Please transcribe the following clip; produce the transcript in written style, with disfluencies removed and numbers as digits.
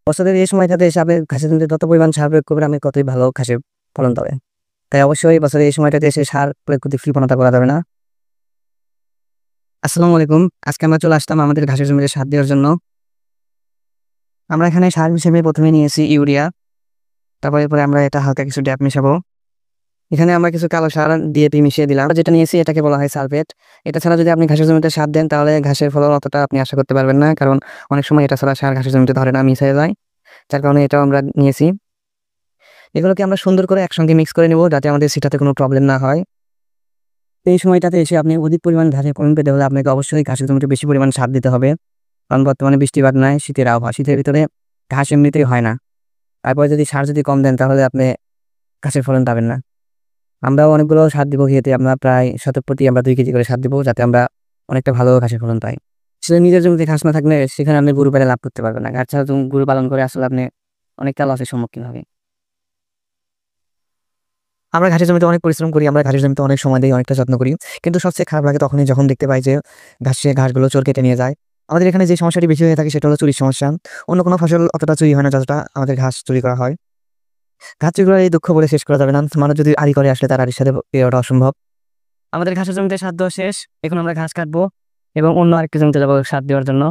বছরের এই সময়টাতে এসে আপনি ঘাসের জমিতে যত পরিমাণ সার প্রয়োগ করবেন আপনি ততই ভালো ঘাসের ফলন পাবেন। তাই অবশ্যই বছরের এই সময়টাতে এসে সার প্রয়োগ করতে কৃপণতা করা যাবে না। আসসালামু আলাইকুম। আজকে আমরা চলে আসলাম আমাদের ঘাসের জমিতে সার দেওয়ার জন্য। আমরা এখানে সার হিসেবে ১ম এ নিয়েছি ইউরিয়া। এরপরে আমরা এটা হালকা কিছু ড্যাপ মিশাবো। এখানে আমরা কিছু কালো সার ডিএপি মিশিয়ে দিলাম। যেটা নিয়েছি এটাকে বলা হয় সালফেট। এটা ছাড়া যদি আপনি ঘাসের জমিতে সার দেন তাহলে ঘাসের ফলন অতটা আপনি আশা করতে পারবেন না। কারণ অনেক সময় এটা ছাড়া সার ঘাসের জমিতে ধরে না, মিস হয়ে যায়। যার কারণে এটাও আমরা নিয়েছি। এগুলোকে আমরা সুন্দর করে একসঙ্গে মিক্স করে নেব যাতে আমাদের সেটাতে কোনো প্রবলেম না হয়। এই সময়টাতে এসে আপনি অধিক পরিমাণ ঘাসের ফলন পেতে হলে আপনাকে অবশ্যই ঘাসের জমিতে বেশি পরিমাণ সার দিতে হবে। কারণ বর্তমানে বৃষ্টিপাত নাই, শীতের আবহাওয়া। শীতের ভিতরে ঘাস এমনিতেই হয় না। তারপরে যদি সার কম দেন তাহলে আপনি ঘাসের ফলন পাবেন না। আমরাও অনেকগুলো সার দিব খেতে, আমরা প্রায় শতক প্রতি আমরা 2 কেজি করে সার দিব যাতে আমরা অনেকটা ভালো ঘাসের ফলন পাই। আসলে নিজের জমিতে ঘাস না থাকলে সেখানে আপনি গরু পালে লাভ করতে পারবেন না। ঘাস ছাড়া গরু পালন করে আসলে আপনি অনেকটা লসের সম্মুখীন হবেন। আমরা ঘাসের জমিতে অনেক পরিশ্রম করি, আমরা ঘাসের জমিতে অনেক সময় দিই, অনেকটা যত্ন করি। কিন্তু সবচেয়ে খারাপ লাগে তখনই যখন দেখতে পাই যে ঘাসগুলো চোর কেটে নিয়ে যায়। আমাদের এখানে যে সমস্যাটি বেশি হয়ে থাকে সেটা হলো চুরির সমস্যা। অন্য কোনো ফসল অতটা চুরি হয় না যতটা আমাদের ঘাস চুরি করা হয়। ঘাস চুরি করার এই দুঃখ বলে শেষ করা যাবে না। মানুষ যদি আড়ি করে আসলে তার আড়ির সাথে পেরে ওঠা অসম্ভব। আমাদের ঘাসের জমিতে সার দেওয়া শেষ। এখন আমরা ঘাস কাটবো এবং অন্য আরেকটি জমিতে যাবো সার দেওয়ার জন্য।